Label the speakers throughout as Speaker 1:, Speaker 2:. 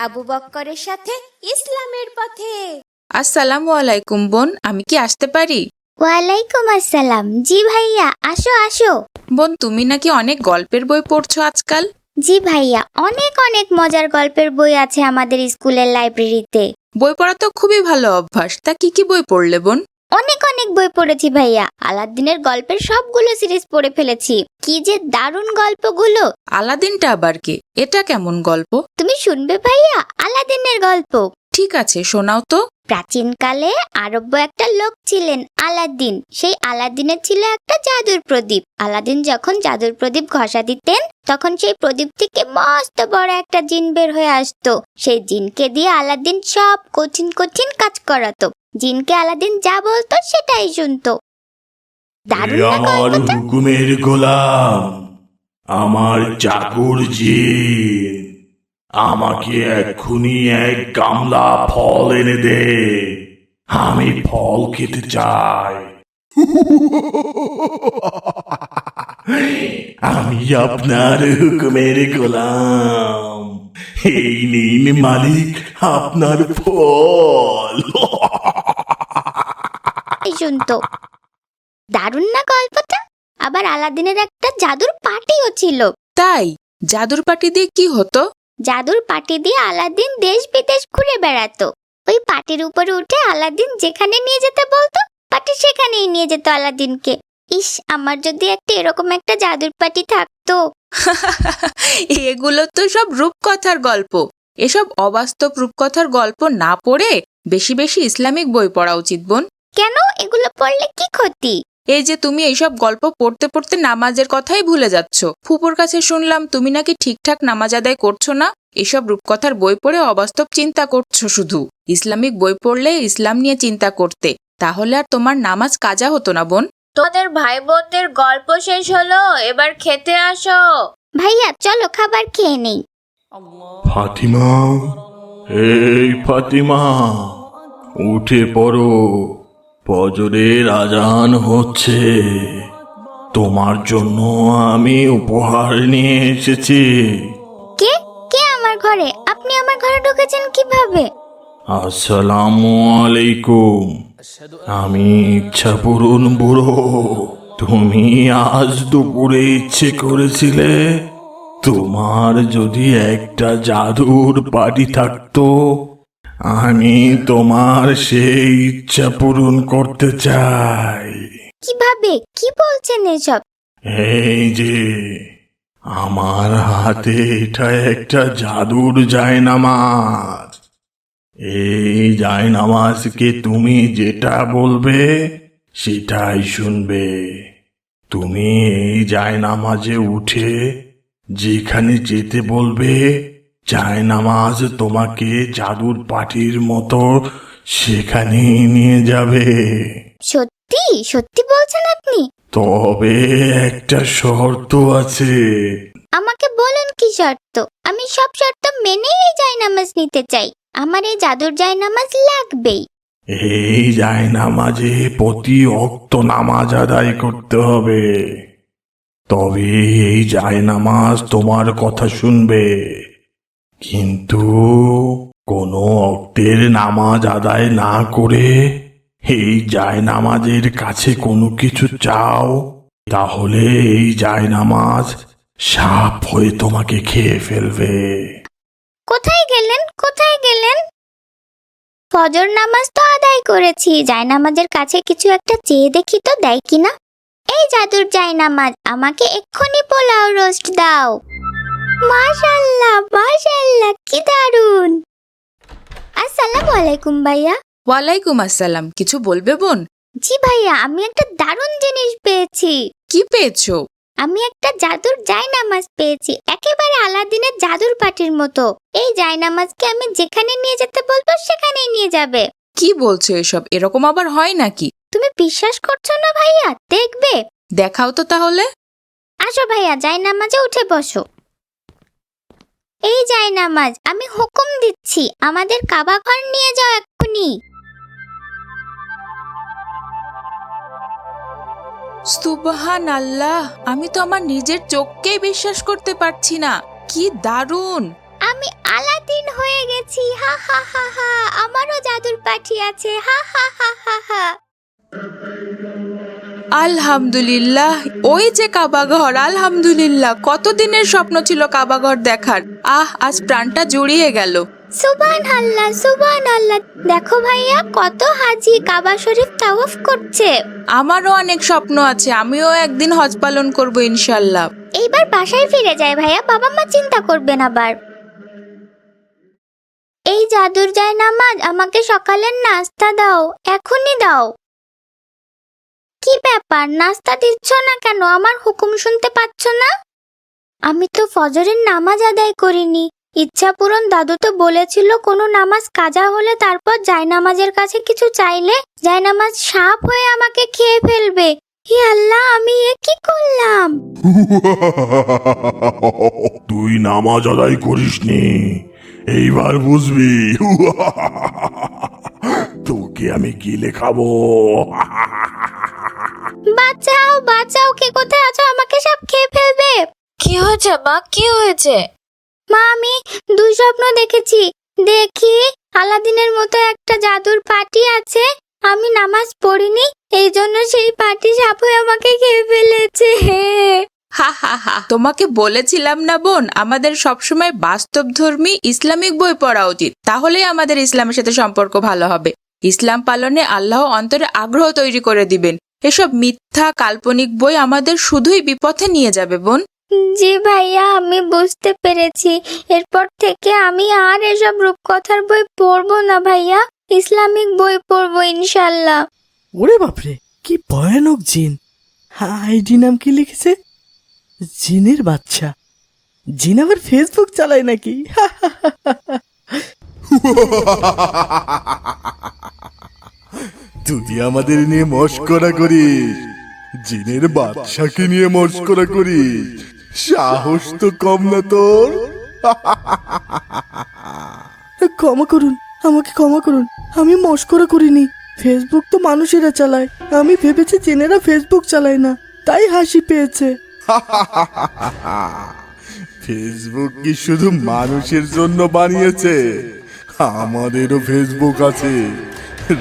Speaker 1: আবু বক্করের সাথে ইসলামের পথে।
Speaker 2: আসসালামু আলাইকুম বোন, আমি কি আসতে পারি?
Speaker 1: ওয়ালাইকুম আসসালাম। জি ভাইয়া, আসো আসো।
Speaker 2: বোন, তুমি নাকি অনেক গল্পের বই পড়ছো আজকাল?
Speaker 1: জি ভাইয়া, অনেক অনেক মজার গল্পের বই আছে আমাদের স্কুলের লাইব্রেরিতে।
Speaker 2: বই পড়া তো খুবই ভালো অভ্যাস। তা কি কি বই পড়লে বোন?
Speaker 1: অনেক অনেক বই পড়েছি ভাইয়া। আলাদিনের গল্পের সবগুলো সিরিজ পড়ে ফেলেছি। কি যে দারুণ গল্পগুলো।
Speaker 2: আলাদিনটা আবার কে? এটা কেমন গল্প?
Speaker 1: তুমি শুনবে ভাইয়া আলাদিনের গল্প?
Speaker 2: ঠিক আছে, শোনাও তো।
Speaker 1: প্রাচীনকালে আরব্য একটা লোক ছিলেন আলাদিন। সেই আলাদিনের ছিল একটা জাদুর প্রদীপ। আলাদিন যখন জাদুর প্রদীপ ঘষা দিতেন, তখন সেই প্রদীপ থেকে মস্ত বড় একটা জিন বের হয়ে আসতো। সেই জিনকে দিয়ে আলাদিন সব কঠিন কঠিন কাজ করাতো। জিনকে আলাদিন যা বলতো সেটাই শুনতো। দারুণ না
Speaker 3: আমার
Speaker 1: গল্পটা?
Speaker 3: হুকুমের গোলাম, আমার চাকর জিন, আমাকে এক্ষুনি এক গামলা ফল এনে দে। আমি ফল খেতে চাই। আমি আপনার হুকুমের গোলাম। এই নিন মালিক আপনার ফল।
Speaker 1: এই শুনতো। দারুণ না গল্পটা? আবার আলাদিনের একটা জাদুর পাটিও ছিল।
Speaker 2: তাই? জাদুর পাটি দিয়ে কি হতো?
Speaker 1: জাদুর পাটি দিয়ে আলাদিন দেশ বিদেশ ঘুরে বেড়াতো। ওই পাটির উপরে উঠে আলাদিন যেখানে নিয়ে যেতে বলতো, পাটি সেখানেই নিয়ে যেত আলাদিনকে। ইস, আমার যদি এরকম একটা জাদুর পাটি থাকতো।
Speaker 2: এগুলো তো সব রূপকথার গল্প। এসব অবাস্তব রূপকথার গল্প না পড়ে বেশি বেশি ইসলামিক বই পড়া উচিত বোন।
Speaker 1: কেন? এগুলো পড়লে কি ক্ষতি?
Speaker 2: এই যে তুমি এইসব গল্প পড়তে পড়তে নামাজের কথাই ভুলে যাচ্ছ। ফুপুর কাছে শুনলাম তুমি নাকি ঠিকঠাক নামাজ আদায় করছো না। এসব রূপকথার বই পড়ে অবাস্তব চিন্তা করছো শুধু। ইসলামিক বই পড়লে ইসলাম নিয়ে চিন্তা করতে, তাহলে আর তোমার নামাজ কাজা হতো না বোন।
Speaker 4: তোদের ভাই বোনদের গল্প শেষ হলো, এবার খেতে আসো।
Speaker 1: ভাইয়া চলো খাবার খেয়ে নেই।
Speaker 3: ফাতিমা, এই ফাতিমা, উঠে পড়ো। ফজরের আজান হচ্ছে। তোমার জন্য আমি উপহার নিয়ে এসেছি।
Speaker 1: কে কে আমার ঘরে? আপনি আমার ঘরে ঢুকেছেন কিভাবে?
Speaker 3: আসসালামু আলাইকুম। আমি ইচ্ছাপূরণ বুড়ো। তুমি আজ দুপুরে ইচ্ছে করেছিলে তোমার যদি একটা জাদুর পাটি থাকতো, আমি তোমার সেই ইচ্ছা পূরণ করতে চাই।
Speaker 1: কিভাবে? কি বলছেন এসব?
Speaker 3: এই যে আমার হাতে এটা একটা জাদুর জায়নামাজ। এই জায়নামাজকে তুমি যেটা বলবে সেটাই শুনবে। তুমি এই জায়নামাজে উঠে যেখানে যেতে বলবে, জায়নামাজ তোমাকে জাদুর পাটির মতো সেখানে নিয়ে যাবে।
Speaker 1: সত্যি সত্যি বলছেন আপনি?
Speaker 3: তবে একটা শর্ত আছে।
Speaker 1: আমাকে বলুন কি শর্ত? আমি সব শর্ত মেনেই এই জায়নামাজ নিতে চাই। আমার এই জাদুর জায়নামাজ লাগবেই।
Speaker 3: এই জায়নামাজে প্রতি ওয়াক্ত নামাজ আদায় করতে হবে। তবে এই জায়নামাজ তোমার কথা শুনবে। কিন্তু কোনো ওয়াক্তের নামাজ আদায় না করে এই জায়নামাজের কাছে কোনো কিছু চাও, তাহলে এই জায়নামাজ সাপ হয়ে তোমাকে খেয়ে ফেলবে।
Speaker 1: কোথায় গেলেন? কোথায় গেলেন? ফজর নামাজ তো আদায় করেছি। জায়নামাজের কাছে কিছু একটা চেয়ে দেখি তো দেয় কিনা। এই জাদুর জায়নামাজ, আমাকে এক্ষুনি পোলাও রোস্ট দাও। মাশাআল্লাহ মাশাআল্লাহ, কি দারুন। আসসালামু আলাইকুম ভাইয়া।
Speaker 2: ওয়ালাইকুম আসসালাম। কিছু বলবে বোন?
Speaker 1: জি ভাইয়া, আমি একটা দারুণ জিনিস পেয়েছি।
Speaker 2: কি পেয়েছো?
Speaker 1: আমি একটা জাদুর জায়নামাজ পেয়েছি, একেবারে আলাদিনের জাদুর পাটির মতো। এই জায়নামাজকে আমি যেখানে নিয়ে যেতে বলবো সেখানেই নিয়ে যাবে।
Speaker 2: কি বলছো এসব? এরকম আবার হয় নাকি?
Speaker 1: তুমি বিশ্বাস করছো না ভাইয়া? দেখবে।
Speaker 2: দেখাও তো তাহলে।
Speaker 1: আসো ভাইয়া, জায়নামাজে উঠে বসো। এই জায়নামাজ, আমি হুকুম দিচ্ছি, আমাদের কাবা ঘর নিয়ে যাও এক্ষুনি।
Speaker 2: সুবহান আল্লাহ, আমি তো আমার নিজের চোখকেই বিশ্বাস করতে পারছি না। কি দারুণ!
Speaker 1: আমি আলাদিন হয়ে পেরেছি, হা হা হা হা, আমারও জাদুর পাঠি আছে, হা হা হা হা হা।
Speaker 2: আলহামদুলিল্লাহ, ওই যে কাবাঘর। আলহামদুলিল্লাহ, কতদিনের স্বপ্ন ছিল কাবাঘর দেখার। আজ প্রাণটা জুড়িয়ে গেল।
Speaker 1: সুবহানাল্লাহ, সুবহানাল্লাহ। দেখো ভাইয়া, কত হাজি কাবা শরীফ তাওয়াফ করছে।
Speaker 2: আমারও অনেক স্বপ্ন আছে, আমিও একদিন হজ পালন করব ইনশাল্লাহ।
Speaker 1: এইবার বাসায় ফিরে যায় ভাইয়া, বাবা মা চিন্তা করবেন আবার। এই জাদুর জায়নামাজ, আমাকে সকালের নাস্তা দাও, এখনই দাও। কি ব্যাপার, নাস্তা দিচ্ছ না কেন? আমার হুকুম শুনতে পাচ্ছ না? আমি তো ফজরের নামাজ আদায় করিনি। ইচ্ছা পূরণ দাদু তো বলেছিল কোনো নামাজ কাজা হলে তারপর জায়নামাজের কাছে কিছু চাইলে জায়নামাজ সাপ হয়ে আমাকে খেয়ে ফেলবে। হে আল্লাহ, আমি এ কি করলাম?
Speaker 3: তুই নামাজ আদায় করিসনি, এইবার বুঝবি। তোকে আমি কি লেখাবো।
Speaker 1: বাঁচাও, বাঁচাও, কে কোথায় আছো? আমাকে সব খেয়ে ফেলবে।
Speaker 4: কি হয়েছে মা, কি হয়েছে?
Speaker 1: মা, আমি দুঃস্বপ্ন দেখেছি। দেখি আলাদিনের মতো একটা জাদুর পাটি আছে, আমি নামাজ পড়িনি, এই জন্য সেই পাটি সাপ হয়ে আমাকে খেয়ে ফেলেছে।
Speaker 2: হা হা হা, তোমাকে বলেছিলাম না বোন, আমাদের সবসময় বাস্তবধর্মী ইসলামিক বই পড়া উচিত, তাহলেই আমাদের ইসলামের সাথে সম্পর্ক ভালো হবে। ইসলাম পালনে আল্লাহ অন্তরে আগ্রহ তৈরি করে দিবেন। এসব মিথ্যা কাল্পনিক বই আমাদের শুধুই বিপথে নিয়ে যাবে বোন।
Speaker 1: জি ভাইয়া, আমি বুঝতে পেরেছি। এরপর থেকে আমি আর এসব রূপকথার বই পড়বো না ভাইয়া, ইসলামিক বই পড়বো ইনশাল্লাহ।
Speaker 5: ওরে বাপরে, কি ভয়ানক জিন! আইডি নাম কি লিখেছে? জিনের বাচ্চা। জিন আবার ফেসবুক চালায় নাকি?
Speaker 3: তুই আমাদের নিয়ে মস্করা করিস, জিনের বাদশাকে নিয়ে মস্করা করিস, সাহস তো কম না তোর।
Speaker 5: ক্ষমা করুন, আমাকে ক্ষমা করুন, আমি মস্করা করিনি। ফেসবুক তো মানুষেরা চালায়, আমি ভেবেছি জিনেরা ফেসবুক চালায় না, তাই হাসি পেয়েছে।
Speaker 3: ফেসবুক কি শুধু মানুষের জন্য বানিয়েছে? আমাদেরও ফেসবুক আছে।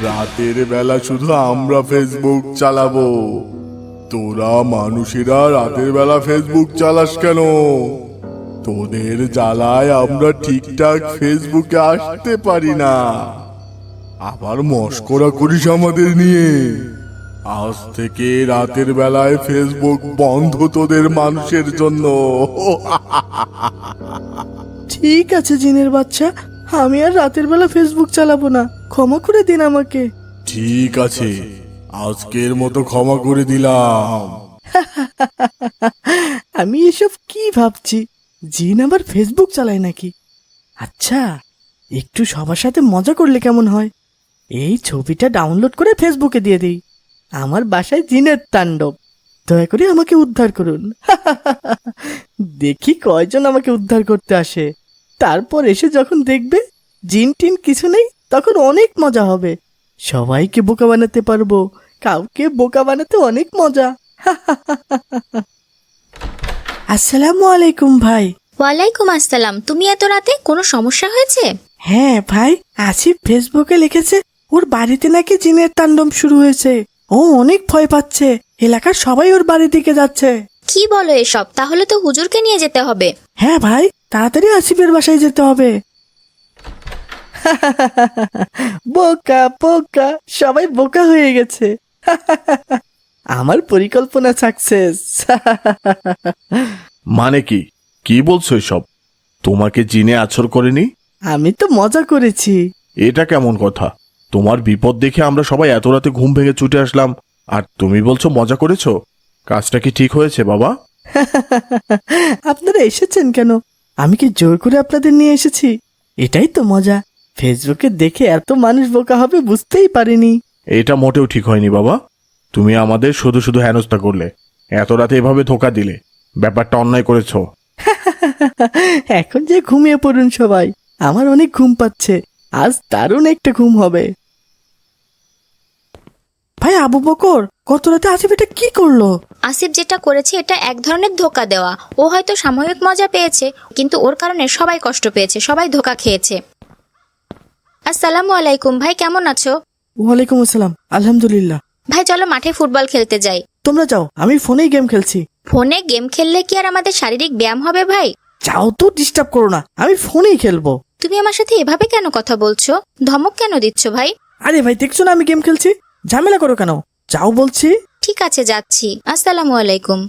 Speaker 3: রাতের বেলা শুধু আমরা ফেসবুক চালাবো, তোরা মানুষেরা রাতের বেলা ফেসবুক চালাস কেন? তোদের জ্বালায় আমরা ঠিকঠাক ফেসবুকে আসতে পারি না, আবার মস্করা করিস আমাদের নিয়ে। আজ থেকে রাতের বেলায় ফেসবুক বন্ধ তোদের মানুষের জন্য।
Speaker 5: ঠিক আছে জিনের বাচ্চা, আমি আর রাতের বেলা ফেসবুক চালাবো না, ক্ষমা করে দিন আমাকে।
Speaker 3: ঠিক আছে, আজকের মতো ক্ষমা করে দিলাম।
Speaker 5: আমি এসব কি ভাবছি, জিন আবার ফেসবুক চালায় নাকি? আচ্ছা, একটু সবার সাথে মজা করলে কেমন হয়? এই ছবিটা ডাউনলোড করে ফেসবুকে দিয়ে দিই। আমার বাসায় জিনের তাণ্ডব, দয়া করে আমাকে উদ্ধার করুন। দেখি কয়জন আমাকে উদ্ধার করতে আসে। তারপর এসে যখন দেখবে জিন টিন কিছু নেই, তখন অনেক মজা হবে। সবাইকে বোকা বানাতে পারবো, কাউকে বোকা বানাতে অনেক মজা। আসসালামু আলাইকুম ভাই।
Speaker 1: ওয়ালাইকুম আসসালাম। তুমি এত রাতে, কোনো সমস্যা হয়েছে?
Speaker 5: হ্যাঁ ভাই, আসিফ ফেসবুকে লিখেছে ওর বাড়িতে নাকি জিনের তাণ্ডব শুরু হয়েছে। ও অনেক ভয় পাচ্ছে, এলাকার সবাই ওর বাড়ির দিকে যাচ্ছে।
Speaker 1: কি বলো এসব? তাহলে তো হুজুরকে নিয়ে যেতে হবে।
Speaker 5: হ্যাঁ ভাই, তাড়াতাড়ি আসিফের বাসায় যেতে হবে। বোকা বোকা, সবাই বোকা হয়ে গেছে। আমার পরিকল্পনা সাকসেস।
Speaker 3: মানে কি, কি বলছো এসব? তোমাকে জিনে আছর করেনি?
Speaker 5: আমি তো মজা করেছি।
Speaker 3: এটা কেমন কথা? তোমার বিপদ দেখে আমরা সবাই এত রাতে ঘুম ভেঙে ছুটে আসলাম, আর তুমি বলছো মজা করেছো? কাজটা কি ঠিক হয়েছে বাবা?
Speaker 5: আপনারা এসেছেন কেন? আমি কি জোর করে আপনাদের নিয়ে এসেছি? এটাই তো মজা। ফেসবুকে দেখে এত মানুষ বোকা হবে বুঝতেই পারিনি।
Speaker 3: এটা মোটেও ঠিক হয়নি বাবা। তুমি আমাদের শুধু শুধু হেনস্থা করলে, এত রাতে এভাবে ধোকা দিলে। ব্যাপারটা অন্যায় করেছো।
Speaker 5: এখন যে ঘুমিয়ে পড়ুন সবাই, আমার অনেক ঘুম পাচ্ছে। আজ দারুণ একটা ঘুম হবে। ভাই আবু বকর, কত রাতে আসিফ এটা কি করলো?
Speaker 1: আসিফ যেটা করেছে এটা এক ধরনের ধোকা দেওয়া। ও হয়তো সাময়িক মজা পেয়েছে, কিন্তু ওর কারণে সবাই কষ্ট পেয়েছে, সবাই ধোকা খেয়েছে। আসসালামু আলাইকুম ভাই, কেমন আছো?
Speaker 5: ওয়ালাইকুম আসসালাম, আলহামদুলিল্লাহ।
Speaker 1: ভাই চলো মাঠে ফুটবল খেলতে যাই।
Speaker 5: তোমরা যাও, আমি ফোনেই গেম খেলছি।
Speaker 1: ফোনে গেম খেললে কি আর আমাদের শারীরিক ব্যায়াম হবে ভাই?
Speaker 5: যাও তো, ডিস্টার্ব করো না, আমি ফোনেই খেলবো।
Speaker 1: তুমি আমার সাথে এভাবে কেন কথা বলছো? ধমক কেন দিচ্ছ ভাই?
Speaker 5: আরে ভাই, দেখছো না আমি গেম খেলছি, ঝামেলা করো কেন? যাও বলছি।
Speaker 1: ঠিক আছে যাচ্ছি। আসসালামু আলাইকুম।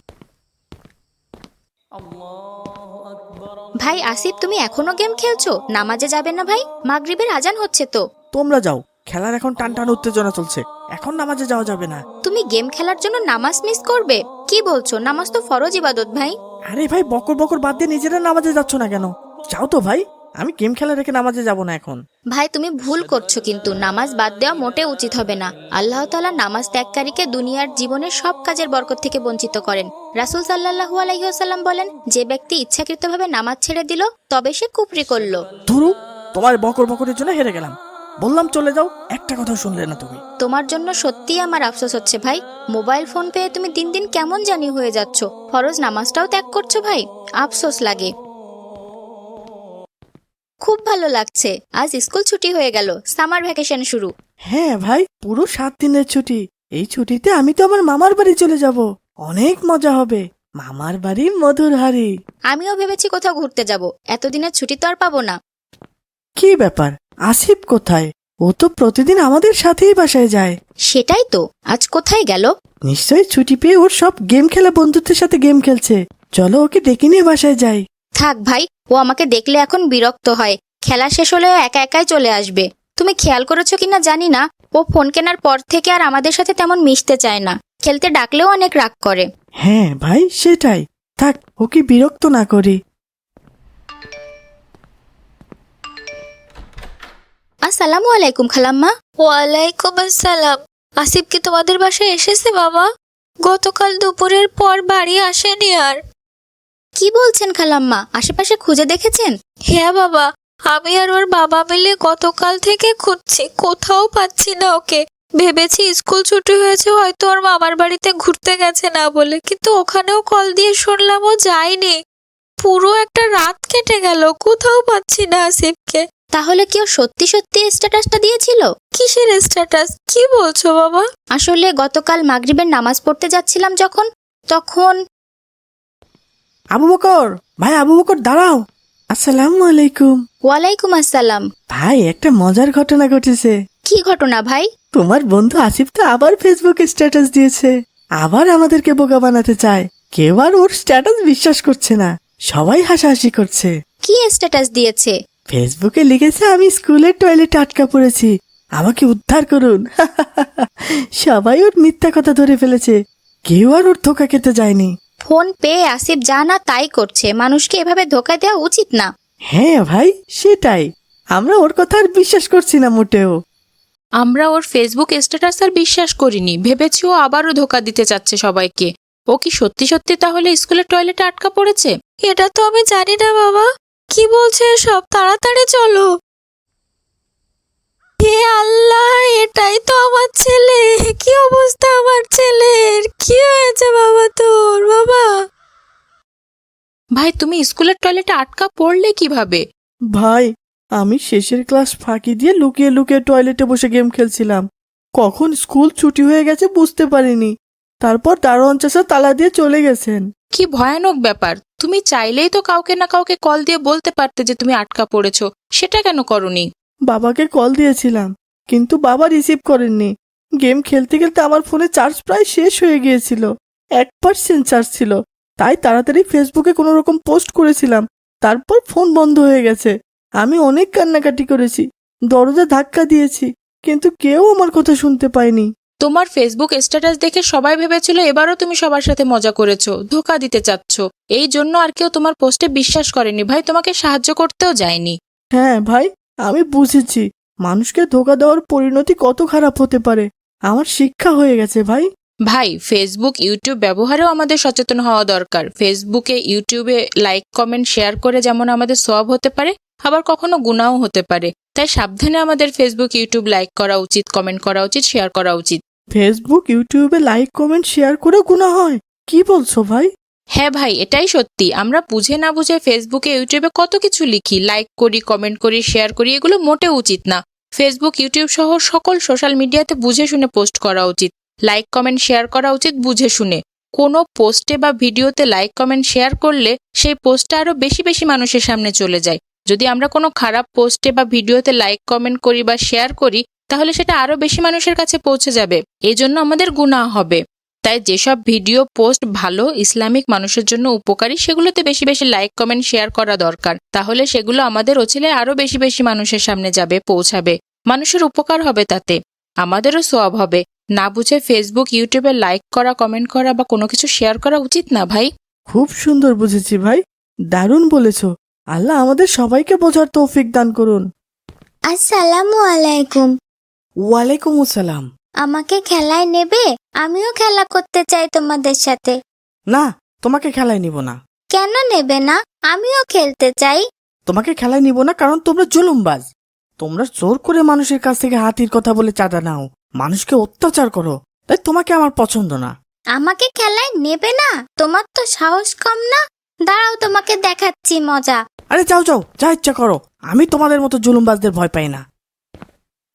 Speaker 1: ভাই আসিফ, তুমি এখনো গেম খেলছো? নামাজে যাবে না ভাই? মাগরিবের আজান হচ্ছে তো।
Speaker 5: তোমরা যাও, খেলার এখন টান টান উত্তেজনা চলছে, এখন নামাজে যাওয়া যাবে না।
Speaker 1: তুমি গেম খেলার জন্য নামাজ মিস করবে? কি বলছো? নামাজ তো ফরজ ইবাদত ভাই।
Speaker 5: আরে ভাই, বকর বকর বাদ দিয়ে নিজেরা নামাজে যাচ্ছ না কেন? যাও তো ভাই, আমি গেম খেলা রেখে নামাজে যাব না এখন।
Speaker 1: ভাই তুমি ভুল করছো, কিন্তু নামাজ বাদ দেওয়া মোটেও উচিত হবে না। আল্লাহ তাআলা নামাজ ত্যাগকারীকে দুনিয়ার জীবনের সব কাজের বরকত থেকে বঞ্চিত করেন। রাসূল সাল্লাল্লাহু আলাইহি ওয়াসাল্লাম বলেন, যে ব্যক্তি ইচ্ছাকৃতভাবে নামাজ ছেড়ে দিল তবে সে কুফরি করলো।
Speaker 5: ধরু, তোমার বকর বকরের জন্য হেরে গেলাম। বললাম চলে যাও, একটা কথা শুনলে না তুমি।
Speaker 1: তোমার জন্য সত্যিই আমার আফসোস হচ্ছে ভাই। মোবাইল ফোন পেয়ে তুমি দিন দিন কেমন জানি হয়ে যাচ্ছ। ফরজ নামাজটাও ত্যাগ করছো ভাই, আফসোস লাগে। খুব ভালো লাগছে, আজ স্কুল ছুটি হয়ে গেল, সামার ভ্যাকেশন শুরু।
Speaker 5: হ্যাঁ ভাই, পুরো 7 দিনের ছুটি। এই ছুটিতে আমি তো আমার মামার বাড়ি চলে যাব, অনেক মজা হবে। মামার বাড়ি মধুর হাড়ি।
Speaker 1: আমিও ভেবেছি কোথাও ঘুরতে যাব, এতদিনের ছুটি তো আর পাবো না।
Speaker 5: কি ব্যাপার, আসিফ কোথায়? ও তো প্রতিদিন আমাদের সাথেই বাসায় যায়।
Speaker 1: সেটাই তো, আজ কোথায় গেল?
Speaker 5: নিশ্চয়ই ছুটি পেয়ে ওর সব গেম খেলা বন্ধুদের সাথে গেম খেলছে। চলো ওকে ডেকে নিয়ে বাসায় যাই।
Speaker 1: থাক ভাই, ও আমাকে দেখলে এখন বিরক্ত হয়। খেলা শেষ হলে একা একাই চলে আসবে। তুমি খেয়াল করেছো কিনা জানি না, ও ফোন কেনার পর থেকে আর আমাদের সাথে তেমন মিশতে চায় না। খেলতে ডাকলেও অনেক রাগ করে।
Speaker 5: হ্যাঁ ভাই, সেটাই। থাক, ওকে বিরক্ত না করি।
Speaker 1: আসসালামু আলাইকুম খালাম্মা।
Speaker 4: ওয়ালাইকুম আসসালাম। আসিফ কি তোমাদের বাসায় এসেছে বাবা? গতকাল দুপুরের পর বাড়ি আসেনি আর।
Speaker 1: কি বলছেন খালাম্মা? আশেপাশে খুঁজে দেখেছেন?
Speaker 4: হ্যাঁ বাবা, আমি আর ওর বাবা মিলে গতকাল থেকে খুঁজছি, কোথাও পাচ্ছি না ওকে। ভেবেছি স্কুল ছুটি হয়েছে, হয়তো ওর মামার বাড়িতে ঘুরতে গেছে না বলে, কিন্তু ওখানেও কল দিয়ে শুনলাম ও যায়নি। পুরো একটা রাত কেটে গেল, কোথাও পাচ্ছি না আসিফকে।
Speaker 1: তাহলে কি ও সত্যি সত্যি স্ট্যাটাসটা দিয়েছিল?
Speaker 4: কিসের স্ট্যাটাস? কি বলছো বাবা?
Speaker 1: আসলে গতকাল মাগরিবের নামাজ পড়তে যাচ্ছিলাম যখন, তখন।
Speaker 5: আবু বকর ভাই, আবু বকর দাঁড়াও। আসসালামু আলাইকুম।
Speaker 1: ওয়ালাইকুম আসসালাম।
Speaker 5: ভাই, একটা মজার ঘটনা ঘটেছে।
Speaker 1: কি ঘটনা ভাই?
Speaker 5: তোমার বন্ধু আসিফ তো আবার ফেসবুকে স্ট্যাটাস দিয়েছে, আবার আমাদেরকে বোকা বানাতে চায়। কেউ আর ওর স্ট্যাটাস বিশ্বাস করছে না, সবাই হাসাহাসি করছে।
Speaker 1: কি স্ট্যাটাস দিয়েছে?
Speaker 5: ফেসবুকে লিখেছে, আমি স্কুলের টয়লেটে আটকা পড়েছি, আমাকে উদ্ধার করুন। সবাই ওর মিথ্যা কথা ধরে ফেলেছে, কেউ আর ওর ধোকা খেতে যায়নি।
Speaker 1: ফোন পেয়ে আসিফ যা না তাই করছে, মানুষকে এভাবে ধোকা দেওয়া উচিত না।
Speaker 5: হ্যাঁ ভাই, সেটাই। আমরা ওর কথা আর বিশ্বাস করছি না মোটেও।
Speaker 2: আমরা ওর ফেসবুক স্ট্যাটাস আর বিশ্বাস করিনি, ভেবেছি ও আবারও ধোকা দিতে চাচ্ছে সবাইকে। ও কি সত্যি সত্যি তাহলে স্কুলের টয়লেটে আটকা পড়েছে?
Speaker 4: এটা তো আমি জানি না বাবা, কি বলছে সব? তাড়াতাড়ি চলো। হে আল্লাহ, এটাই তো আমার ছেলে। কি অবস্থা আমার ছেলের? কি হয়েছে বাবা তোর? বাবা
Speaker 2: ভাই, তুমি স্কুলের টয়লেটে আটকা পড়লে কিভাবে?
Speaker 5: ভাই, আমি শেষের ক্লাস ফাঁকি দিয়ে লুকিয়ে লুকিয়ে টয়লেটে বসে গেম খেলছিলাম। কখন স্কুল ছুটি হয়ে গেছে বুঝতে পারিনি। তারপর দারোয়ান চাচা তালা দিয়ে চলে গেছেন।
Speaker 2: কি ভয়ানক ব্যাপার! তুমি চাইলেই তো কাউকে না কাউকে কল দিয়ে বলতে পারতে যে তুমি আটকা পড়েছো, সেটা কেন করনি?
Speaker 5: বাবাকে কল দিয়েছিলাম, কিন্তু বাবা রিসিভ করেননি। গেম খেলতে খেলতে আমার ফোনে চার্জ প্রায় শেষ হয়ে গিয়েছিল, 1% চার্জ ছিল। তাই তাড়াতাড়ি ফেসবুকে কোনো রকম পোস্ট করেছিলাম, তারপর ফোন বন্ধ হয়ে গেছে। আমি অনেক কান্নাকাটি করেছি, দরজা ধাক্কা দিয়েছি, কিন্তু কেউ আমার কথা শুনতে পায়নি।
Speaker 2: তোমার ফেসবুক স্ট্যাটাস দেখে সবাই ভেবেছিল এবারও তুমি সবার সাথে মজা করেছো, ধোকা দিতে চাচ্ছ। এই জন্য আর কেউ তোমার পোস্টে বিশ্বাস করেনি ভাই, তোমাকে সাহায্য করতেও যায়নি।
Speaker 5: হ্যাঁ ভাই, আমি বুঝেছি মানুষকে ধোকা দেওয়ার পরিণতি কত খারাপ হতে পারে। আমার শিক্ষা হয়ে গেছে ভাই।
Speaker 2: ভাই, ফেসবুক ইউটিউব ব্যবহারেও আমাদের সচেতন হওয়া দরকার। ফেসবুকে ইউটিউবে লাইক কমেন্ট শেয়ার করে যেমন আমাদের সওয়াব হতে পারে, আবার কখনো গুনাহও হতে পারে। তাই সাবধানে আমাদের ফেসবুক ইউটিউব লাইক করা উচিত, কমেন্ট করা উচিত, শেয়ার করা উচিত।
Speaker 5: ফেসবুক ইউটিউবে লাইক কমেন্ট শেয়ার করে গুনাহ হয়? কি বলছো ভাই?
Speaker 2: হ্যাঁ ভাই, এটাই সত্যি। আমরা বুঝে না বুঝে ফেসবুকে ইউটিউবে কত কিছু লিখি, লাইক করি, কমেন্ট করি, শেয়ার করি, এগুলো মোটেও উচিত না। ফেসবুক, ইউটিউব সহ সকল সোশ্যাল মিডিয়াতে বুঝে শুনে পোস্ট করা উচিত। লাইক, কমেন্ট, শেয়ার করা উচিত বুঝে শুনে। কোনো পোস্টে বা ভিডিওতে লাইক, কমেন্ট, শেয়ার করলে সেই পোস্টটা আরো বেশি বেশি মানুষের সামনে চলে যায়। যদি আমরা কোনো খারাপ পোস্টে বা ভিডিওতে লাইক, কমেন্ট করি বা শেয়ার করি, তাহলে সেটা আরো বেশি মানুষের কাছে পৌঁছে যাবে। এই জন্য আমাদের গুনাহ হবে। তাই যেসব ভিডিও পোস্ট ভালো, ইসলামিক, মানুষের জন্য উপকারী, সেগুলোতে বেশি বেশি লাইক, কমেন্ট, শেয়ার করা দরকার। তাহলে সেগুলো আমাদের ওছিলে আরো বেশি বেশি মানুষের সামনে যাবে, পৌঁছাবে। মানুষের উপকার হবে তাতে, আমাদেরও সওয়াব হবে। না বুঝে ফেসবুক, ইউটিউবে লাইক করা, কমেন্ট করা বা কোনো কিছু শেয়ার করা উচিত না ভাই।
Speaker 5: খুব সুন্দর বুঝেছি ভাই, দারুণ বলেছো। আল্লাহ আমাদের সবাইকে বোঝার তৌফিক দান করুন।
Speaker 1: আসসালামু আলাইকুম।
Speaker 5: ওয়ালাইকুম আসসালাম।
Speaker 1: আমাকে খেলায় নেবে? আমিও খেলা করতে চাই তোমাদের সাথে।
Speaker 5: না, তোমাকে খেলায় নিব না।
Speaker 1: কেন নেবে না? আমিও খেলতে চাই।
Speaker 5: তোমাকে খেলায় নিব না কারণ তোমরা জুলুমবাজ। তোমরা জোর করে মানুষের কাছ থেকে হাতির কথা বলে চাঁদা নাও, মানুষকে অত্যাচার করো, তাই তোমাকে আমার পছন্দ না।
Speaker 1: আমাকে খেলায় নেবে না? তোমার তো সাহস কম না। দাঁড়াও, তোমাকে দেখাচ্ছি মজা।
Speaker 5: আরে যাও যাও, যা ইচ্ছা করো, আমি তোমাদের মতো জুলুমবাজদের ভয় পাই না।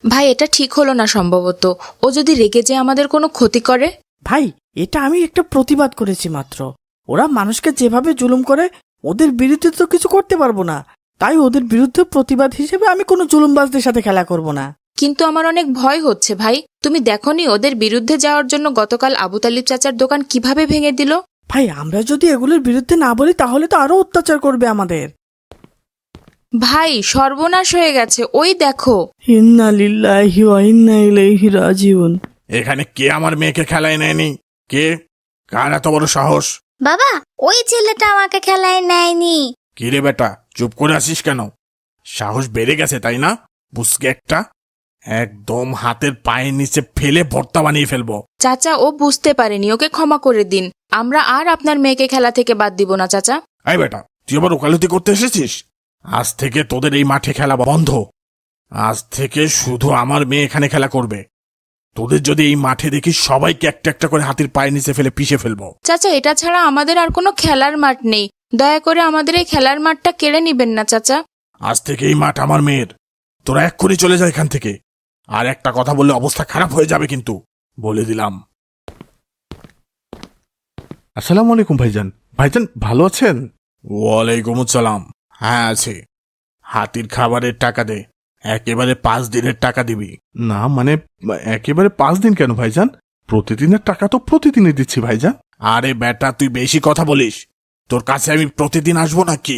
Speaker 2: ভাই, এটা ঠিক হলো না সম্ভবত। ও যদি রেগে যেয়ে আমাদের কোনো ক্ষতি করে?
Speaker 5: ভাই, এটা আমি একটা প্রতিবাদ করেছি মাত্র। ওরা মানুষকে যেভাবে জুলুম করে, ওদের বিরুদ্ধে তো কিছু করতে পারবো না, তাই ওদের বিরুদ্ধে প্রতিবাদ হিসেবে আমি কোনো জুলুমবাজদের সাথে খেলা করব না।
Speaker 2: কিন্তু আমার অনেক ভয় হচ্ছে ভাই। তুমি দেখোনি ওদের বিরুদ্ধে যাওয়ার জন্য গতকাল আবু তালিব চাচার দোকান কিভাবে ভেঙে দিল?
Speaker 5: ভাই, আমরা যদি এগুলোর বিরুদ্ধে না বলি তাহলে তো আরো অত্যাচার করবে আমাদের।
Speaker 2: ভাই, সর্বনাশ হয়ে গেছে, ওই দেখো।
Speaker 5: ইন্না লিল্লাহি ওয়া ইন্না ইলাইহি রাজিউন।
Speaker 3: এখানে কে আমার মেয়েকে খেলায় নেয়নি? কে? কার এত বড় সাহস?
Speaker 1: বাবা, ওই ছেলেটা আমাকে খেলায় নেয়নি।
Speaker 3: কি রে বেটা, চুপ করে আসিস কেন? সাহস বেড়ে গেছে তাই না? বুঝকে একটা, একদম হাতের পায়ের নিচে ফেলে ভর্তা বানিয়ে ফেলবো।
Speaker 2: চাচা, ও বুঝতে পারেনি, ওকে ক্ষমা করে দিন। আমরা আর আপনার মেয়েকে খেলা থেকে বাদ দিব না চাচা।
Speaker 3: এই বেটা, তুই আবার ওকালতি করতে এসেছিস? আজ থেকে তোদের এই মাঠে খেলা বন্ধ। আজ থেকে শুধু আমার মেয়ে এখানে খেলা করবে। তোদের যদি এই মাঠে দেখি, সবাইকে একটা একটা করে হাতির পায়ের নিচে ফেলে পিষে ফেলবো।
Speaker 2: চাচা, এটা ছাড়া আমাদের আর কোনো খেলার মাঠ নেই। দয়া করে আমাদের এই খেলার মাঠটা কেড়ে নিবেন না চাচা।
Speaker 3: আজ থেকে এই মাঠ আমার মেয়ের। তোরা এক্ষুনি চলে যা এখান থেকে। আর একটা কথা বললে অবস্থা খারাপ হয়ে যাবে কিন্তু, বলে দিলাম। আসসালামু আলাইকুম ভাইজান। ভাইজান ভালো আছেন? ওয়ালাইকুম আসসালাম। হ্যাঁ আছি। হাতির খাবারের টাকা দে, একেবারে 5 দিনের টাকা দিবি। না মানে, একেবারে 5 দিন কেন ভাইজান? প্রতিদিনের টাকা তো প্রতিদিনই দিচ্ছি ভাইজান। আরে বেটা, তুই বেশি কথা বলিস। তোর কাছে আমি প্রতিদিন আসবো নাকি?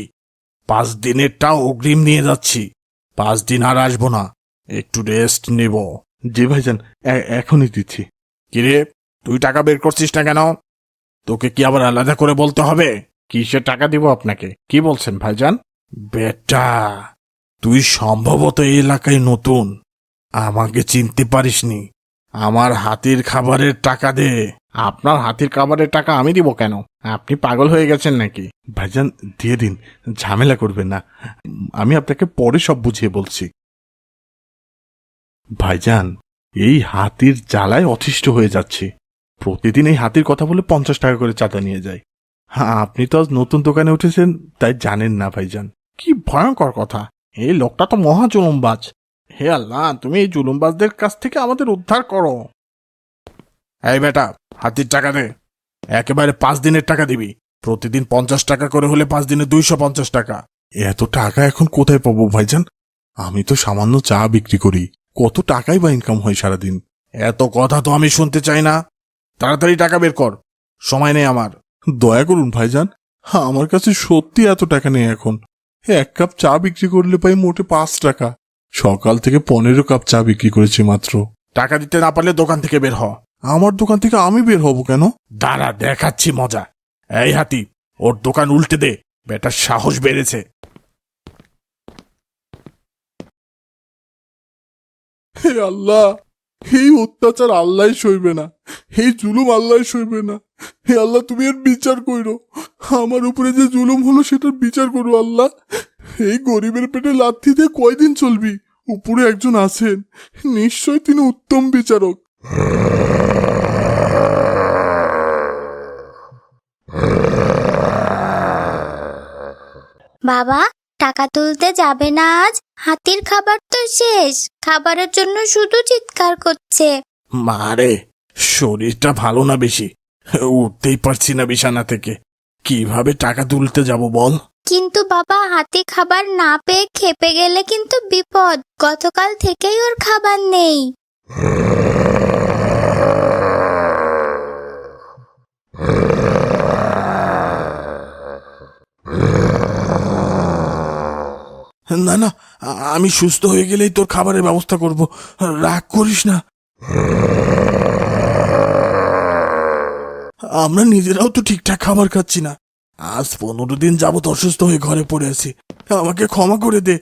Speaker 3: 5 দিনেরটা অগ্রিম নিয়ে যাচ্ছি। 5 দিন আর আসবো না, একটু রেস্ট নেব। জি ভাইজান, এখনই দিচ্ছি। কিরে, তুই টাকা বের করছিস না কেন? তোকে কি আবার আলাদা করে বলতে হবে? কিসের টাকা দিব আপনাকে? কি বলছেন ভাইজান? বেটা, তুই সম্ভবত এই এলাকায় নতুন, আমাকে চিনতে পারিসনি। আমার হাতির খাবারের টাকা দে। আপনার হাতির খাবারের টাকা আমি দিব কেন? আপনি পাগল হয়ে গেছেন নাকি? ভাইজান দিয়ে দিন, ঝামেলা করবেন না। আমি আপনাকে পরে সব বুঝিয়ে বলছি। ভাইজান, এই হাতির জ্বালায় অতিষ্ঠ হয়ে যাচ্ছে। প্রতিদিন এই হাতির কথা বলে 50 টাকা করে চাঁদা নিয়ে যায়। হ্যাঁ, আপনি তো আজ নতুন দোকানে উঠেছেন, তাই জানেন না ভাইজান। কি ভয়ঙ্কর কথা! এই লোকটা তো মহা জুলুমবাজ। হে আল্লাহ, তুমি এই জুলুমবাজদের কাছ থেকে আমাদের উদ্ধার করো। এই বেটা, হাতির টাকা দে। একেবারে 5 দিনের টাকা দিবি। প্রতিদিন 50 টাকা করে হলে 5 দিনে 250 টাকা। এত টাকা এখন কোথায় পাবো ভাইজান? আমি তো সামান্য চা বিক্রি করি, কত টাকাই বা ইনকাম হয় সারাদিন। এত কথা তো আমি শুনতে চাই না। তাড়াতাড়ি টাকা বের কর, সময় নেই আমার। দয়া করুন ভাইজান, আমার কাছে সত্যি এত টাকা নেই এখন। 1 কাপ চা বিক্রি করলে পাই মোটে 5 টাকা। সকাল থেকে 15 কাপ চা বিক্রি করেছি মাত্র। টাকা দিতে না পারলে দোকান থেকে বের হ। আমার দোকান থেকে আমি বের হব কেন? দাঁড়া, দেখাচ্ছি মজা। এই হাতি, ওর দোকান উল্টে দে, বেটার সাহস বেড়েছে। হে আল্লাহ, এই অত্যাচার আল্লাহ সইবে না, এই জুলুম আল্লাহ সইবে না। হে আল্লাহ, তুমি এর বিচার কইরো। আমার উপরে যে জুলুম হলো সেটার বিচার করো আল্লাহ। এই গরিবের পেটে লাথি দিয়ে কয়দিন চলবি? উপরে একজন আছেন, নিশ্চয় তিনি উত্তম বিচারক।
Speaker 1: বাবা, টাকা তুলতে যাবে না আজ? হাতির খাবার তো শেষ, খাবারের জন্য শুধু চিৎকার করছে।
Speaker 3: মারে, শরীরটা ভালো না বেশি, উঠতেই পারছি না বিছানা থেকে। কিভাবে টাকা তুলতে যাব বল?
Speaker 1: কিন্তু বাবা, হাতি খাবার না পেয়ে খেপে গেলে কিন্তু বিপদ। গতকাল থেকেই ওর খাবার নেই।
Speaker 3: না না, আমি সুস্থ হয়ে গেলেই তোর খাবারের ব্যবস্থা করব, রাগ করিস না। আমরা নিজেরাও তো ঠিকঠাক খাবার খাচ্ছি না। আজ 15 দিন যাবত অসুস্থ হয়ে ঘরে পড়ে আছি, আমাকে ক্ষমা করে দে।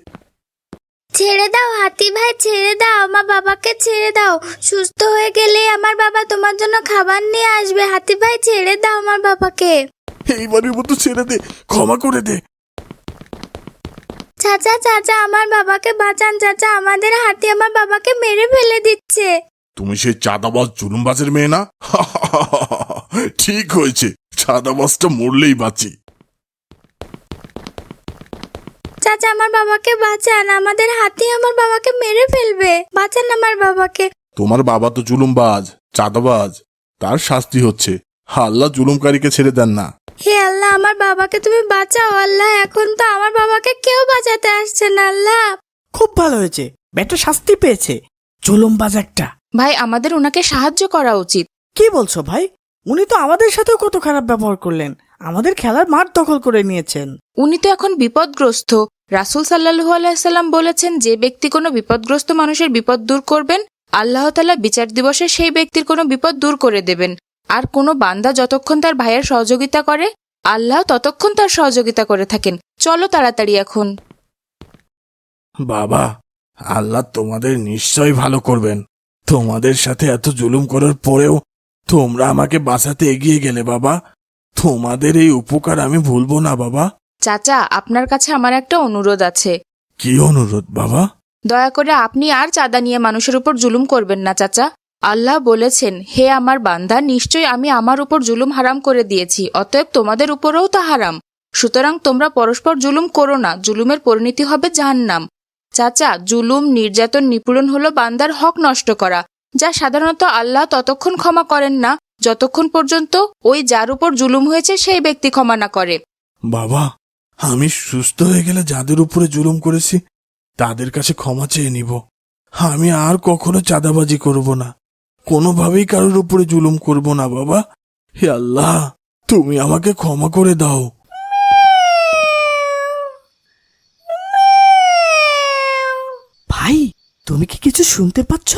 Speaker 1: ছেড়ে দাও হাতি ভাই, ছেড়ে দাও, আমার বাবাকে ছেড়ে দাও। সুস্থ হয়ে গেলে আমার বাবা তোমার জন্য খাবার নিয়ে আসবে। হাতি ভাই, ছেড়ে দাও আমার বাবাকে।
Speaker 3: এইবারের মতো ছেড়ে দে, ক্ষমা করে দে।
Speaker 1: চাচা, চাচা, আমার বাবাকে বাঁচান চাচা, আমাদের হাতি আমার বাবাকে মেরে ফেলে দিচ্ছে।
Speaker 3: তুমি সেই চাঁদাবাজ জুলুমবাজের মেয়ে না? ঠিক হয়েছে, চাঁদাবাজটা মরলেই বাঁচি।
Speaker 1: চাচা, আমার বাবাকে বাঁচান, আমাদের হাতি আমার বাবাকে মেরে ফেলবে। বাঁচান আমার বাবাকে।
Speaker 3: তোমার বাবা তো জুলুমবাজ, চাঁদাবাজ, তার শাস্তি হচ্ছে। আল্লাহ জুলুমকারীকে ছেড়ে দেন না।
Speaker 1: হে আল্লাহ, আমার বাবাকে তুমি বাঁচাও আল্লাহ। এখন তো আমার বাবাকে কেউ বাঁচাতে আসছে না আল্লাহ।
Speaker 5: খুব ভালো হয়েছে, বেটা শাস্তি পেয়েছে, জুলুমবাজ একটা।
Speaker 2: ভাই, আমাদের ওনাকে সাহায্য করা উচিত।
Speaker 5: কি বলছো ভাই? উনি তো আমাদের সাথেও কত খারাপ ব্যবহার করলেন, আমাদের খেলার মাঠ দখল করে নিয়েছেন।
Speaker 2: উনি তো এখন বিপদগ্রস্ত। রাসূল সাল্লাল্লাহু আলাইহি সাল্লাম বলেছেন, যে ব্যক্তি কোনো বিপদগ্রস্ত মানুষের বিপদ দূর করবেন, আল্লাহ তাআলা বিচার দিবসে সেই ব্যক্তির কোনো বিপদ দূর করে দেবেন। আর কোনো বান্দা যতক্ষণ তার ভাইয়ের সহযোগিতা করে, আল্লাহ ততক্ষণ তার সহযোগিতা করে থাকেন। চলো তাড়াতাড়ি এখন।
Speaker 3: বাবা, আল্লাহ তোমাদের নিশ্চয়ই ভালো করবেন। তোমাদের সাথে এত জুলুম করার পরেও তোমরা আমাকে বাঁচাতে এগিয়ে গেলে বাবা। তোমাদের এই উপকার আমি ভুলবো না বাবা।
Speaker 2: চাচা, আপনার কাছে আমার একটা অনুরোধ আছে।
Speaker 3: কি অনুরোধ বাবা?
Speaker 2: দয়া করে আপনি আর চাঁদা নিয়ে মানুষের উপর জুলুম করবেন না চাচা। আল্লাহ বলেছেন, হে আমার বান্দা, নিশ্চয়ই আমি আমার উপর জুলুম হারাম করে দিয়েছি, অতএব তোমাদের উপরেও তা হারাম। সুতরাং তোমরা পরস্পর জুলুম করো না, জুলুমের পরিণতি হবে জাহান্নাম। চাচা, জুলুম, নির্যাতন, নিপীড়ন হলো বান্দার হক নষ্ট করা, যা সাধারণত আল্লাহ ততক্ষণ ক্ষমা করেন না যতক্ষণ পর্যন্ত ওই যার উপর জুলুম হয়েছে সেই ব্যক্তি ক্ষমা না করে।
Speaker 3: বাবা, আমি সুস্থ হয়ে গেলে যাদের উপরে জুলুম করেছি তাদের কাছে ক্ষমা চেয়ে নিব। আমি আর কখনো চাঁদাবাজি করব না, কোনোভাবেই কারোর উপরে জুলুম করব না বাবা। হে আল্লাহ, তুমি আমাকে ক্ষমা করে দাও।
Speaker 5: ভাই, তুমি কি কিছু শুনতে পাচ্ছ?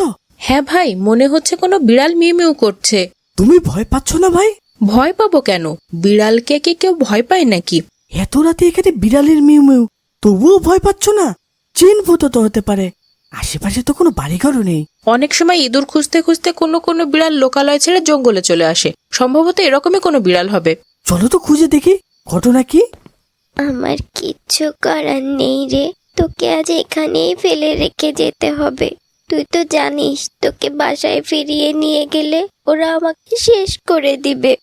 Speaker 6: হ্যাঁ ভাই, মনে হচ্ছে কোনো বিড়াল মিউ মিউ করছে।
Speaker 5: তুমি ভয় পাচ্ছ না ভাই?
Speaker 6: ভয় পাবো কেন? বিড়ালকে কি কেউ ভয় পায় নাকি?
Speaker 5: এত রাতে এখানে বিড়ালের মিউ মিউ, তবুও ভয় পাচ্ছ না? চিন ভূত তো হতে পারে, আশেপাশে তো কোনো বাড়িঘরও নেই।
Speaker 6: অনেক সময় ইঁদুর খুঁজতে খুঁজতে কোনো কোনো বিড়াল লোকালয় ছেড়ে জঙ্গলে চলে আসে, সম্ভবত এরকমই কোনো বিড়াল হবে।
Speaker 5: চলো তো খুঁজে দেখি, ঘটনা কি।
Speaker 1: আমার কিচ্ছু করার নেই রে, তোকে আজ এখানেই ফেলে রেখে যেতে হবে। তুই তো জানিস, তোকে বাসায় ফিরিয়ে নিয়ে গেলে ওরা আমাকে শেষ করে দিবে।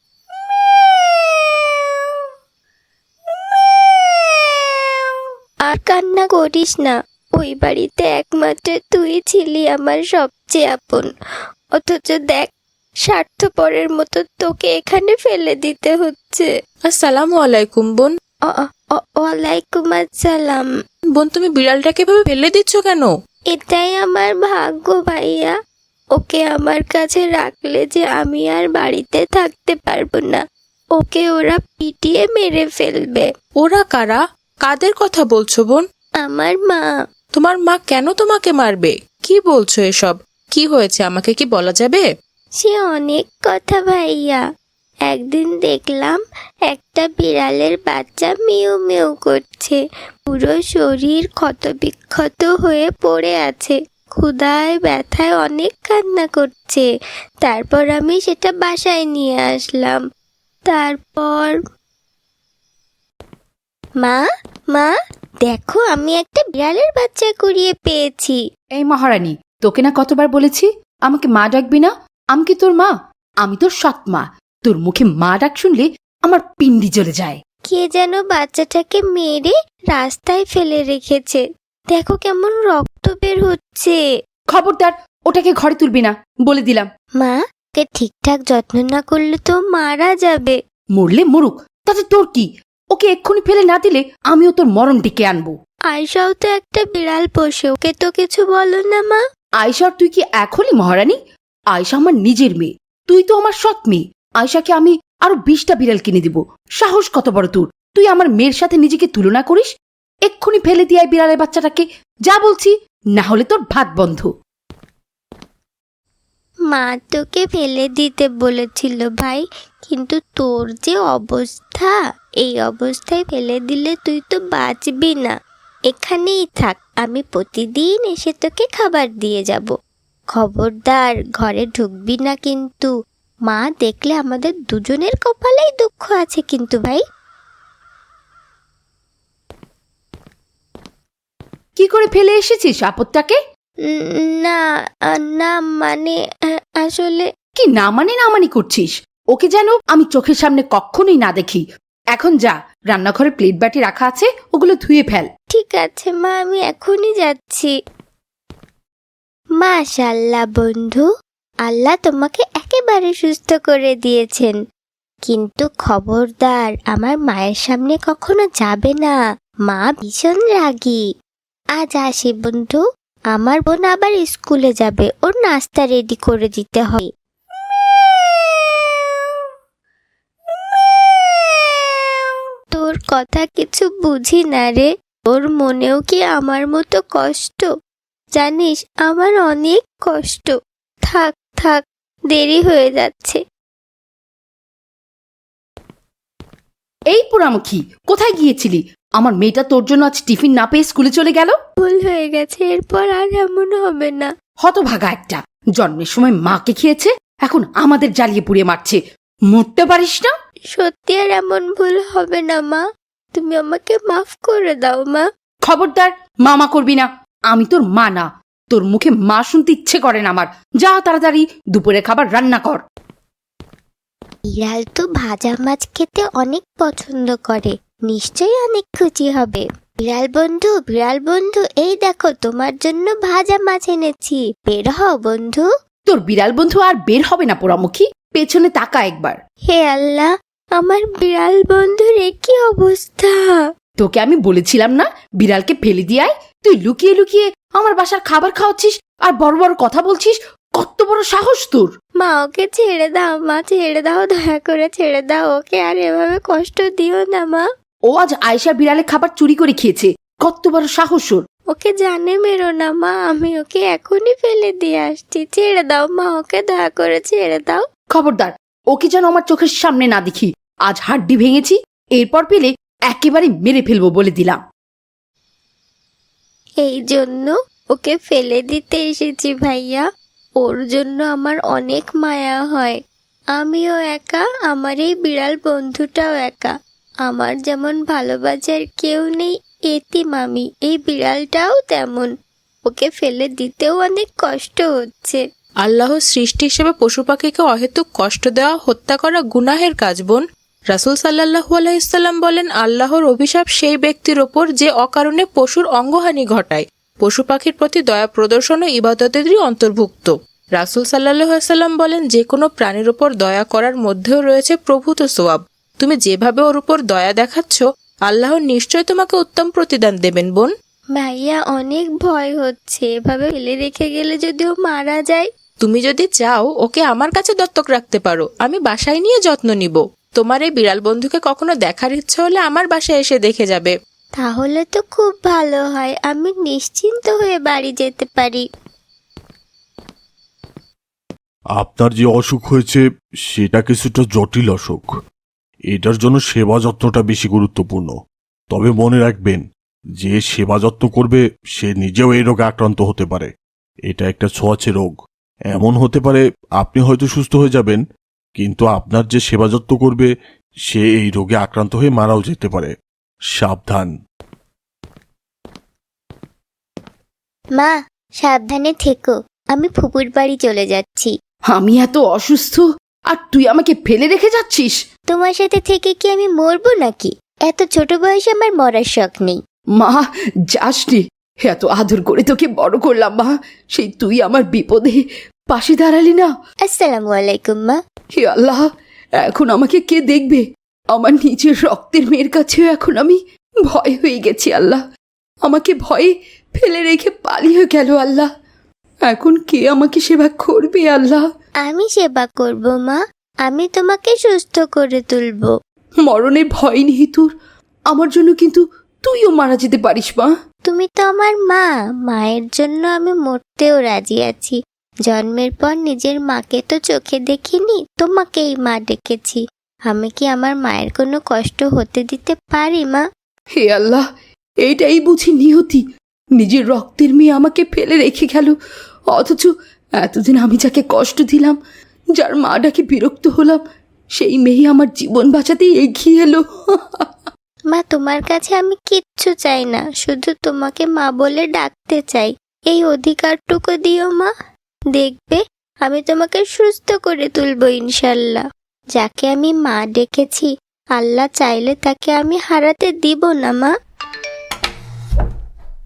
Speaker 1: আর কান্না করিস না, ওই বাড়িতে একমাত্র তুই ছিলি আমার সবচেয়ে আপন, অথচ দেখ, স্বার্থপরের মতো তোকে এখানে ফেলে দিতে হচ্ছে।
Speaker 6: আসসালামু আলাইকুম বোন।
Speaker 1: ওয়ালাইকুম আসসালাম।
Speaker 6: বোন, তুমি বিড়ালটাকে এভাবে ফেলে দিচ্ছ কেন?
Speaker 1: এটাই আমার ভাগ্য ভাইয়া, ওকে আমার কাছে রাখলে যে আমি আর বাড়িতে থাকতে পারবো না, ওকে ওরা পিটিয়ে মেরে ফেলবে।
Speaker 6: ওরা কারা? কাদের কথা বলছো বোন?
Speaker 1: আমার মা।
Speaker 6: তোমার মা কেন তোমাকে মারবে? কি বলছো এসব? কি হয়েছে, আমাকে কি বলা যাবে?
Speaker 1: সে অনেক কথা ভাইয়া। একদিন দেখলাম একটা বিড়ালের বাচ্চা মিউ মিউ করছে, পুরো শরীর ক্ষতবিক্ষত হয়ে পড়ে আছে, ক্ষুধায় ব্যথায় অনেক কান্না করছে। তারপর আমি সেটা বাসায় নিয়ে আসলাম। তারপর মা, মা, দেখো, আমি একটা বিড়ালের বাচ্চা কুড়িয়ে পেয়েছি।
Speaker 7: এই মহারানী, তোকে না কতবার বলেছি আমাকে মা ডাকবি না? আমি কি তোর মা? আমি তোর সৎ মা। তোর মুখে মা ডাক শুনলে আমার পিন্ডি জ্বলে যায়।
Speaker 1: কে যেন বাচ্চাটাকে মেরে রাস্তায় ফেলে রেখেছে, দেখো কেমন রক্ত বের হচ্ছে।
Speaker 7: খবরদার, ওটাকে ঘরে তুলবি না, বলে দিলাম।
Speaker 1: মা, ওকে ঠিকঠাক যত্ন না করলে তো মারা যাবে।
Speaker 7: মরলে মরুক, তাতে তোর কি? ওকে এক্ষুনি ফেলে না দিলে আমিও তোর মরণ ডেকে আনবো।
Speaker 1: আয়শাও তো একটা বিড়াল পোষে, ওকে তো কিছু বলো না মা।
Speaker 7: আয়শার তুই কি এখনই মহারানী? আয়শা আমার নিজের মেয়ে, তুই তো আমার সৎ মেয়ে। আয়শাকে আমি আরো 20টা বিড়াল কিনে দিব। সাহস কত বড় তোর! তুই আমার মেয়ের সাথে নিজেকে তুলনা করিস? এক্ষুনি ফেলে দিয়ে আয় বিড়ালের বাচ্চাটাকে, যা বলছি, না হলে তোর ভাত বন্ধ।
Speaker 1: মা তোকে ফেলে দিতে বলেছিল ভাই, কিন্তু তোর যে অবস্থা, এই অবস্থায় ফেলে দিলে তুই তো বাঁচবি না। এখানেই থাক, আমি প্রতিদিন এসে তোকে খাবার দিয়ে যাব। খবরদার, ঘরে ঢুকবি না কিন্তু। মা দেখলে আমাদের দুজনের কপালেই দুঃখ আছে কিন্তু ভাই।
Speaker 7: কি করে ফেলে এসেছিস আপদটাকে?
Speaker 1: না না, মানে আসলে
Speaker 7: কি না মানে করছিস? ওকে যেন আমি চোখের সামনে কখনোই না দেখি। এখন যা, রান্নাঘরে প্লেট বাটি রাখা আছে, ওগুলো ধুয়ে ফেল।
Speaker 1: ঠিক আছে মা, আমি এখনই যাচ্ছি। মাশাআল্লাহ বন্ধু, আল্লাহ তোমাকে একেবারে সুস্থ করে দিয়েছেন। কিন্তু খবরদার, আমার মায়ের সামনে কখনো যাবে না, মা ভীষণ রাগী। আজ আসি বন্ধু, আমার বোন আবার স্কুলে যাবে, ওর নাস্তা রেডি করে দিতে হয়। তোর কথা কিছু বুঝি না রে। তোর মনেও কি আমার মতো কষ্ট? জানিস, আমার অনেক কষ্ট। থাক থাক, দেরি হয়ে যাচ্ছে।
Speaker 7: এই পোড়ামুখী, কোথায় গিয়েছিলি? আমার মেয়েটা তোর জন্য আজ টিফিন না পেয়ে স্কুলে চলে গেল।
Speaker 1: ভুল হয়ে গেছে, এরপর আর এমন হবে না।
Speaker 7: হতভাগা একটা, জন্মের সময় মাকে খেয়েছে, এখন আমাদের জ্বালিয়ে পুড়িয়ে মারছে। মরতে পারিস না?
Speaker 1: সত্যি আর এমন ভুল হবে না মা, তুমি আমাকে মাফ করে দাও মা।
Speaker 7: খবরদার, মামা করবি না। আমি তোর মা না, তোর মুখে মা শুনতে ইচ্ছে করে না আমার। যা তাড়াতাড়ি দুপুরে খাবার রান্না কর।
Speaker 1: বিড়াল তো ভাজা মাছ খেতে অনেক পছন্দ করে, নিশ্চয়ই অনেক খুশি হবে। বিড়াল বন্ধু, এই দেখো তোমার জন্য ভাজা মাছ এনেছি, বের হও বন্ধু।
Speaker 7: তোর বিড়াল বন্ধু আর বের হবে না পোড়ামুখী, পেছনে তাকা একবার।
Speaker 1: হে আল্লাহ, আমার বিড়াল বন্ধুর এ কি অবস্থা!
Speaker 7: তোকে আমি বলেছিলাম না বিড়ালকে ফেলে দিয়ে আয়? তুই লুকিয়ে লুকিয়ে আমার বাসার খাবার খাওয়াচ্ছিস আর বড় বড় কথা বলছিস। কত বড় সাহস তোর!
Speaker 1: মা, ওকে ছেড়ে দাও মা, ছেড়ে দাও, দয়া করে ছেড়ে দাও ওকে, আর এভাবে কষ্ট দিও না মা।
Speaker 7: ও আজ আয়েশা বিড়ালের খাবার চুরি করে খেয়েছে। কত বড় সাহস ওর!
Speaker 1: ওকে জানে মেরো না মা, আমি ওকে এখনই ফেলে দিয়ে আসছি, ছেড়ে দাও মা, ওকে দয়া করে ছেড়ে দাও।
Speaker 7: খবরদার, ওকে যেন আমার চোখের সামনে না দেখি। আজ হাড্ডি ভেঙেছি, এরপর পেলে একেবারে মেরে ফেলবো বলে দিলাম।
Speaker 1: এই জন্য ওকে ফেলে দিতে এসেছি ভাইয়া, ওর জন্য আমার অনেক মায়া হয়। আমিও একা, আমার এই বিড়াল বন্ধুটাও একা। আমার যেমন ভালোবাসার কেউ নেই, এতিম আমি, এই বিড়ালটাও তেমন। ওকে ফেলে দিতেও অনেক কষ্ট হচ্ছে।
Speaker 6: আল্লাহর সৃষ্টি হিসেবে পশু পাখিকে অহেতুক কষ্ট দেওয়া, হত্যা করা গুনাহের কাজ বোন। রাসূল সাল্লাল্লাহু আলাইহি সাল্লাম বলেন, আল্লাহর অভিশাপ সেই ব্যক্তির ওপর যে অকারণে পশুর অঙ্গহানি ঘটায়। পশু পাখির প্রতি দয়া প্রদর্শন ও ইবাদতেরই অন্তর্ভুক্ত। রাসূল সাল্লাল্লাহু আলাইহি সাল্লাম বলেন, যে কোনো প্রাণীর ওপর দয়া করার মধ্যেও রয়েছে প্রভূত সওয়াব। তুমি যেভাবে ওর উপর দয়া দেখাচ্ছ, আল্লাহ নিশ্চয় তোমাকে উত্তম প্রতিদান দেবেন বোন।
Speaker 1: ভাইয়া, অনেক ভয় হচ্ছে, এভাবে ফেলে রেখে গেলে যদি ও মারা যায়।
Speaker 6: তুমি যদি চাও ওকে আমার কাছে দত্তক রাখতে পারো, আমি বাসায় নিয়ে যত্ন নিব। তোমার এই বিড়াল বন্ধুকে কখনো দেখার ইচ্ছে হলে আমার বাসায় এসে দেখে যাবে।
Speaker 1: তাহলে তো খুব ভালো হয়, আমি নিশ্চিন্ত হয়ে বাড়ি যেতে পারি।
Speaker 3: আপনার যে অসুখ হয়েছে সেটা কিছুটা জটিল অসুখ। এটার জন্য সেবা যত্নটা বেশি গুরুত্বপূর্ণ। তবে মনে রাখবেন, যে সেবা যত্ন করবে সে নিজেও এই রোগে আক্রান্ত হতে পারে। এটা একটা ছোঁয়াচে রোগ। এমন হতে পারে আপনি হয়তো সুস্থ হয়ে যাবেন, কিন্তু আপনার যে সেবা যত্ন করবে সে এই রোগে আক্রান্ত হয়ে মারাও যেতে পারে। সাবধান।
Speaker 1: মা, সাবধানে থেকো, আমি ফুপুর বাড়ি চলে যাচ্ছি।
Speaker 7: আমি এত অসুস্থ আর তুই আমাকে ফেলে রেখে যাচ্ছিস?
Speaker 1: তোমার সাথে থেকে কি আমি মরবো নাকি? এত ছোট বয়সে আমার মরার শখ নেই।
Speaker 7: মা, যাসনি, এত আদর করে তোকে বড় করলাম মা, সেই তুই আমার বিপদে পাশে দাঁড়ালি না।
Speaker 1: আসসালামু আলাইকুম মা।
Speaker 7: হে আল্লাহ, এখন আমাকে কে দেখবে? আমার নিজের রক্তের মেয়ের কাছেও এখন আমি ভয় হয়ে গেছি আল্লাহ। আমাকে ভয়ে ফেলে রেখে পালিয়ে গেল আল্লাহ। এখন কে আমাকে সেবা করবে আল্লাহ?
Speaker 1: আমি সেবা করব মা, আমি তোমাকে সুস্থ করে তুলবো।
Speaker 7: মরণের ভয় নেই তোর, আমার জন্য কিন্তু তুইও মারা যেতে পারিস মা।
Speaker 1: তুমি তো আমার মা, মায়ের জন্য আমি মরতেও রাজি আছি। জন্মের পর নিজের মাকে তো চোখে দেখিনি, তোমাকেই মা ডেকেছি। আমি কি আমার মায়ের কোনো কষ্ট হতে দিতে পারি মা?
Speaker 7: হে আল্লাহ, এইটাই বুঝি নিয়তি। নিজের রক্তের মেয়ে আমাকে ফেলে রেখে গেল, অথচ এতদিন আমি যাকে কষ্ট দিলাম, যার মা ডাকে বিরক্ত হলাম, সেই মেয়ে আমার জীবন বাঁচাতে এগিয়ে এলো।
Speaker 1: মা, তোমার কাছে আমি কিচ্ছু চাই না, শুধু তোমাকে মা বলে ডাকতে চাই। এই অধিকারটুকু দিও মা, দেখবে আমি তোমাকে সুস্থ করে তুলবো ইনশাল্লাহ। যাকে আমি মা ডেকেছি, আল্লাহ চাইলে তাকে আমি হারাতে দিব না মা।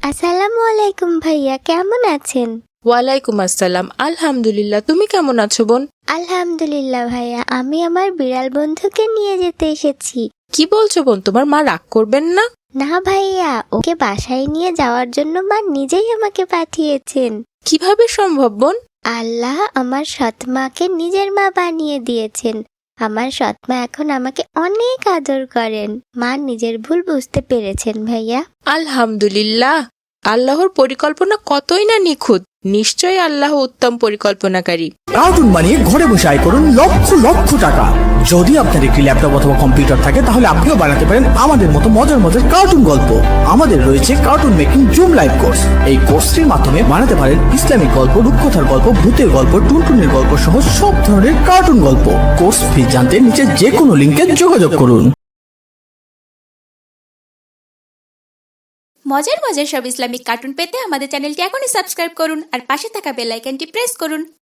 Speaker 1: আসসালামু আলাইকুম ভাইয়া, কেমন আছেন?
Speaker 6: ওয়ালাইকুম আসসালাম। আলহামদুলিল্লাহ, তুমি কেমন আছো বোন?
Speaker 1: আলহামদুলিল্লাহ ভাইয়া, আমি আমার বিড়াল বন্ধুকে নিয়ে যেতে এসেছি।
Speaker 6: কি বলছো বোন, তোমার মা রাগ করবেন না?
Speaker 1: না ভাইয়া, ওকে বাসায় নিয়ে যাওয়ার জন্য মা নিজেই আমাকে পাঠিয়েছেন।
Speaker 6: কিভাবে সম্ভব বোন?
Speaker 1: আল্লাহ আমার সৎমাকে নিজের মা বানিয়ে দিয়েছেন। আমার সৎমা এখন আমাকে অনেক আদর করেন। মা নিজের ভুল বুঝতে পেরেছেন ভাইয়া।
Speaker 6: আলহামদুলিল্লাহ, আল্লাহর পরিকল্পনা কতই না নিখুঁত। নিশ্চয়ই আল্লাহ উত্তম পরিকল্পনাকারী।
Speaker 5: কার্টুন বানিয়ে ঘরে বসে আয় করুন লক্ষ লক্ষ টাকা। যদি আপনার একটি ল্যাপটপ অথবা কম্পিউটার থাকে তাহলে আপনিও বানাতে পারেন আমাদের মতো মজার মজার কার্টুন গল্প। আমাদের রয়েছে cartoon making zoom live course. এই কোর্সটির মাধ্যমে বানাতে পারেন ইসলামিক গল্প, রূপকথার গল্প, ভূতের গল্প, টুনটুনের গল্প সহ সব ধরনের কার্টুন গল্প। কোর্স ফি জানতে নিচে যে কোনো লিঙ্কে যোগাযোগ করুন।
Speaker 8: মজার মজার সব ইসলামিক কার্টুন পেতে আমাদের চ্যানেলটি এখনই সাবস্ক্রাইব করুন আর পাশে থাকা বেল আইকনটি প্রেস করুন।